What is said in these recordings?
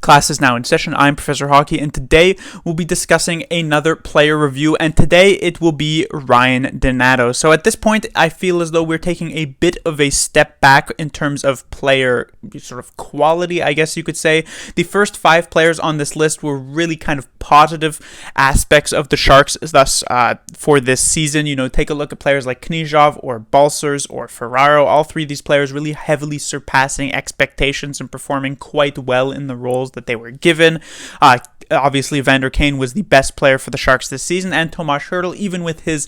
Class is now in session. I'm Professor Hockey, and today we'll be discussing another player review, and today it will be Ryan Donato. So at this point, I feel as though we're taking a bit of a step back in terms of player sort of quality, I guess you could say. The first 5 players on this list were really kind of positive aspects of the Sharks thus for this season. You know, take a look at players like Knyzhov or Balcers or Ferraro. All 3 of these players really heavily surpassing expectations and performing quite well in the roles that they were given. Obviously, Evander Kane was the best player for the Sharks this season, and Tomas Hertl, even with his,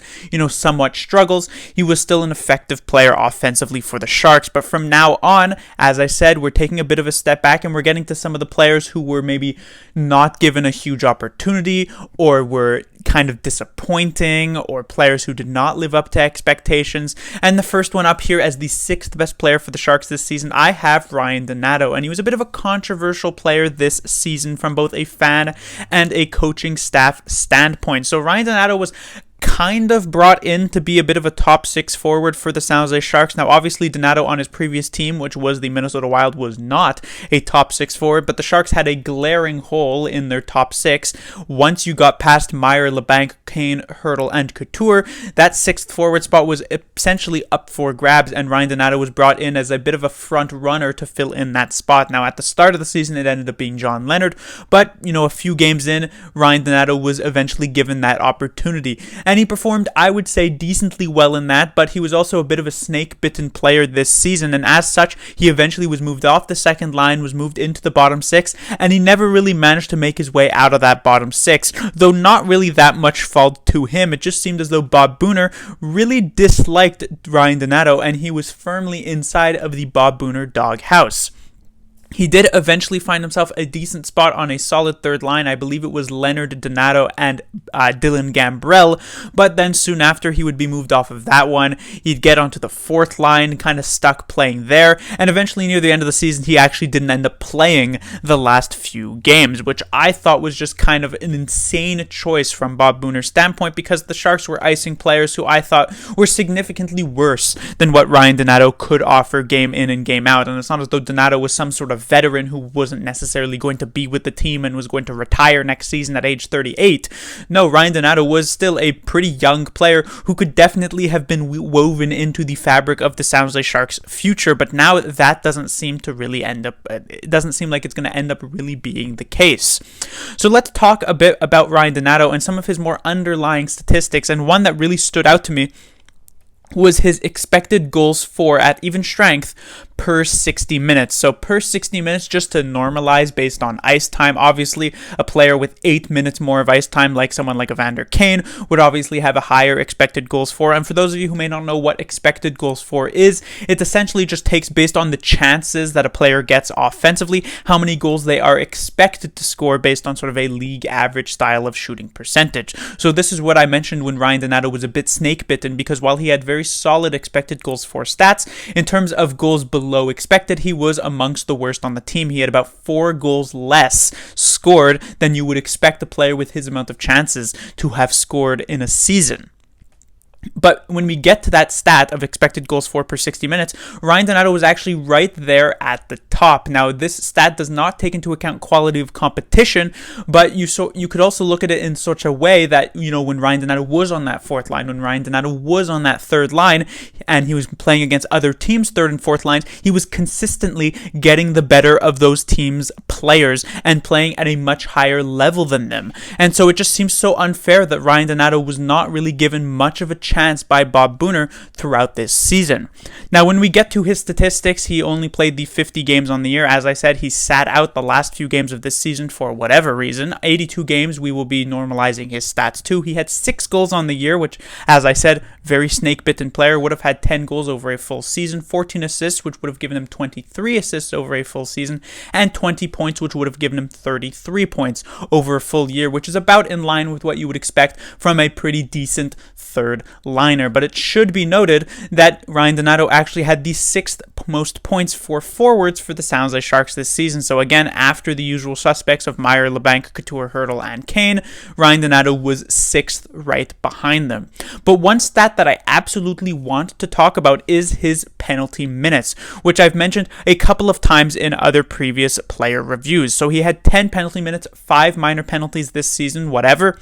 somewhat struggles, he was still an effective player offensively for the Sharks. But from now on, as I said, we're taking a bit of a step back, and we're getting to some of the players who were maybe not given a huge opportunity, or were kind of disappointing, or players who did not live up to expectations. And the first one up here as the 6th best player for the Sharks this season, I have Ryan Donato, and he was a bit of a controversial player this season from both a fan and a coaching staff standpoint. So Ryan Donato was kind of brought in to be a bit of a top 6 forward for the San Jose Sharks. Now, obviously, Donato on his previous team, which was the Minnesota Wild, was not a top 6 forward, but the Sharks had a glaring hole in their top 6. Once you got past Meier, Labanc, Kane, Hertl, and Couture, that 6th forward spot was essentially up for grabs, and Ryan Donato was brought in as a bit of a front runner to fill in that spot. Now, at the start of the season, it ended up being John Leonard, but, a few games in, Ryan Donato was eventually given that opportunity. And he performed, I would say, decently well in that, but he was also a bit of a snake-bitten player this season, and as such, he eventually was moved off the second line, was moved into the bottom 6, and he never really managed to make his way out of that bottom 6, though not really that much fault to him. It just seemed as though Bob Booner really disliked Ryan Donato, and he was firmly inside of the Bob Booner doghouse. He did eventually find himself a decent spot on a solid third line. I believe it was Leonard, Donato, and Dylan Gambrell, but then soon after he would be moved off of that one. He'd get onto the 4th line, kind of stuck playing there, and eventually near the end of the season he actually didn't end up playing the last few games, which I thought was just kind of an insane choice from Bob Booner's standpoint, because the Sharks were icing players who I thought were significantly worse than what Ryan Donato could offer game in and game out. And it's not as though Donato was some sort of veteran who wasn't necessarily going to be with the team and was going to retire next season at age 38. No, Ryan Donato was still a pretty young player who could definitely have been woven into the fabric of the San Jose Sharks' future, but now that doesn't seem to really it doesn't seem like it's going to end up really being the case. So let's talk a bit about Ryan Donato and some of his more underlying statistics, and one that really stood out to me was his expected goals for at even strength per 60 minutes. So per 60 minutes, just to normalize based on ice time, obviously a player with 8 minutes more of ice time, like someone like Evander Kane, would obviously have a higher expected goals for. And for those of you who may not know what expected goals for is, it essentially just takes, based on the chances that a player gets offensively, how many goals they are expected to score based on sort of a league average style of shooting percentage. So this is what I mentioned when Ryan Donato was a bit snake bitten, because while he had very solid expected goals for stats, in terms of goals below expected, he was amongst the worst on the team. He had about 4 goals less scored than you would expect a player with his amount of chances to have scored in a season. But when we get to that stat of expected goals for per 60 minutes, Ryan Donato was actually right there at the top. Now, this stat does not take into account quality of competition, but you could also look at it in such a way that, when Ryan Donato was on that 4th line, when Ryan Donato was on that 3rd line, and he was playing against other teams' 3rd and 4th lines, he was consistently getting the better of those teams' players and playing at a much higher level than them. And so it just seems so unfair that Ryan Donato was not really given much of a chance by Bob Booner throughout this season. Now, when we get to his statistics, he only played the 50 games on the year. As I said, he sat out the last few games of this season for whatever reason. 82 games, we will be normalizing his stats too. He had 6 goals on the year, which, as I said, very snake-bitten player, would have had 10 goals over a full season, 14 assists, which would have given him 23 assists over a full season, and 20 points, which would have given him 33 points over a full year, which is about in line with what you would expect from a pretty decent third liner. But it should be noted that Ryan Donato actually had the 6th most points for forwards for the San Jose Sharks this season. So again, after the usual suspects of Meier, Labanc, Couture, Hertl, and Kane, Ryan Donato was 6th right behind them. But one stat that I absolutely want to talk about is his penalty minutes, which I've mentioned a couple of times in other previous player reviews. So he had 10 penalty minutes, 5 minor penalties this season, whatever.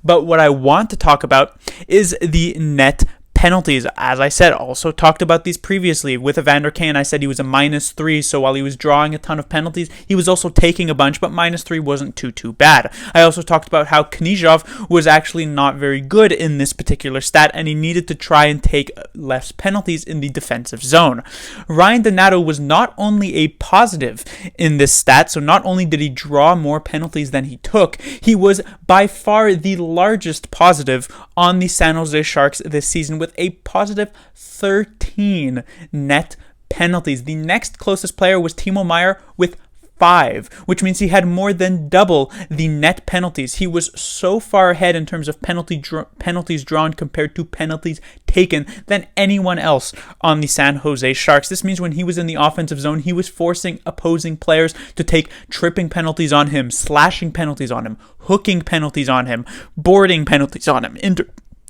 But what I want to talk about is the net penalties. As I said, also talked about these previously. With Evander Kane, I said he was a -3, so while he was drawing a ton of penalties, he was also taking a bunch, but -3 wasn't too bad. I also talked about how Knyzhov was actually not very good in this particular stat, and he needed to try and take less penalties in the defensive zone. Ryan Donato was not only a positive in this stat, so not only did he draw more penalties than he took, he was by far the largest positive on the San Jose Sharks this season, with a positive 13 net penalties. The next closest player was Timo Meier with 5, which means he had more than double the net penalties. He was so far ahead in terms of penalties drawn compared to penalties taken than anyone else on the San Jose Sharks. This means when he was in the offensive zone, he was forcing opposing players to take tripping penalties on him, slashing penalties on him, hooking penalties on him, boarding penalties on him,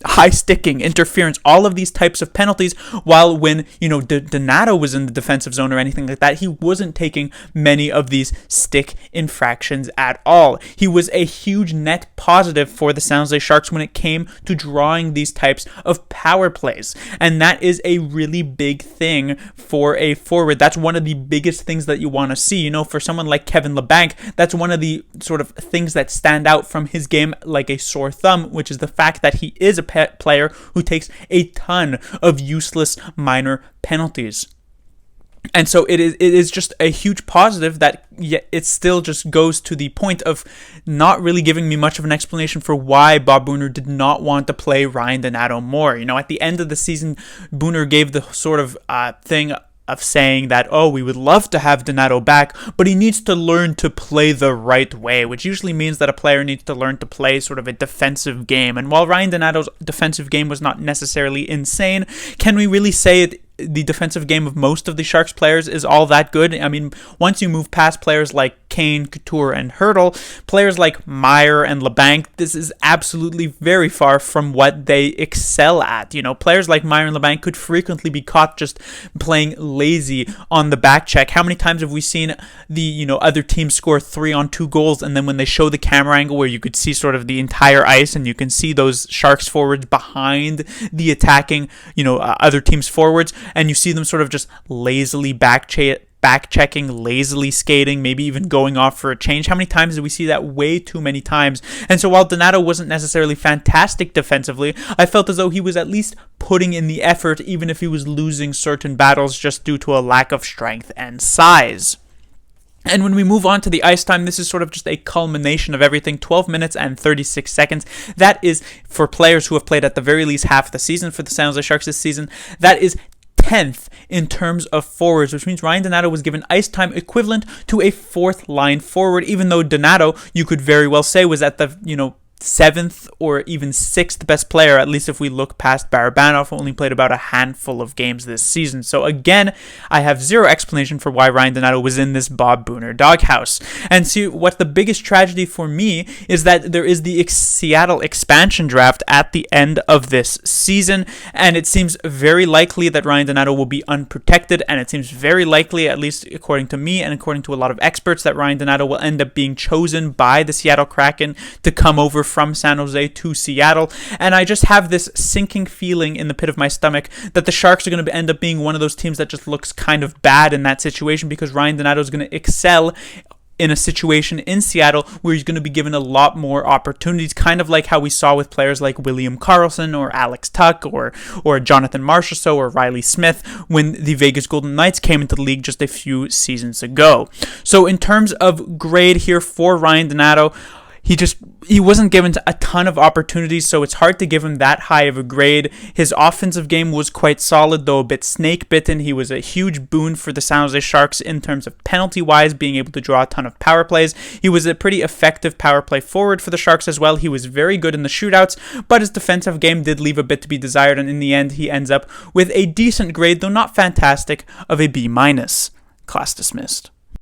high sticking, interference, all of these types of penalties, while when, Donato was in the defensive zone or anything like that, he wasn't taking many of these stick infractions at all. He was a huge net positive for the San Jose Sharks when it came to drawing these types of power plays. And that is a really big thing for a forward. That's one of the biggest things that you want to see. For someone like Kevin Labanc, that's one of the sort of things that stand out from his game like a sore thumb, which is the fact that he is a player who takes a ton of useless minor penalties. And so it is just a huge positive that it still just goes to the point of not really giving me much of an explanation for why Bob Booner did not want to play Ryan Donato more. At the end of the season, Booner gave the sort of thing of saying that, we would love to have Donato back, but he needs to learn to play the right way, which usually means that a player needs to learn to play sort of a defensive game. And while Ryan Donato's defensive game was not necessarily insane, can we really say the defensive game of most of the Sharks players is all that good? I mean, once you move past players like Kane, Couture, and Hertl, players like Meier and Labanc, this is absolutely very far from what they excel at. Players like Meier and Labanc could frequently be caught just playing lazy on the back check. How many times have we seen the, other team score 3-on-2 goals, and then when they show the camera angle where you could see sort of the entire ice and you can see those Sharks forwards behind the attacking, other team's forwards, and you see them sort of just lazily back-checking, lazily skating, maybe even going off for a change. How many times did we see that? Way too many times. And so while Donato wasn't necessarily fantastic defensively, I felt as though he was at least putting in the effort, even if he was losing certain battles just due to a lack of strength and size. And when we move on to the ice time, this is sort of just a culmination of everything. 12 minutes and 36 seconds. That is, for players who have played at the very least half the season for the San Jose Sharks this season, that is 10th in terms of forwards, which means Ryan Donato was given ice time equivalent to a 4th line forward, even though Donato, you could very well say, was at the, 7th or even 6th best player, at least if we look past Barabanov, who only played about a handful of games this season. So again, I have zero explanation for why Ryan Donato was in this Bob Booner doghouse. And see, what the biggest tragedy for me is that there is the Seattle expansion draft at the end of this season, and it seems very likely that Ryan Donato will be unprotected, and it seems very likely, at least according to me and according to a lot of experts, that Ryan Donato will end up being chosen by the Seattle Kraken to come over from San Jose to Seattle. And I just have this sinking feeling in the pit of my stomach that the Sharks are going to end up being one of those teams that just looks kind of bad in that situation, because Ryan Donato is going to excel in a situation in Seattle where he's going to be given a lot more opportunities, kind of like how we saw with players like William Karlsson or Alex Tuck or Jonathan Marchessault or Riley Smith when the Vegas Golden Knights came into the league just a few seasons ago. So in terms of grade here for Ryan Donato, he wasn't given a ton of opportunities, so it's hard to give him that high of a grade. His offensive game was quite solid, though a bit snake-bitten. He was a huge boon for the San Jose Sharks in terms of penalty-wise, being able to draw a ton of power plays. He was a pretty effective power play forward for the Sharks as well. He was very good in the shootouts, but his defensive game did leave a bit to be desired, and in the end, he ends up with a decent grade, though not fantastic, of a B-. Class dismissed.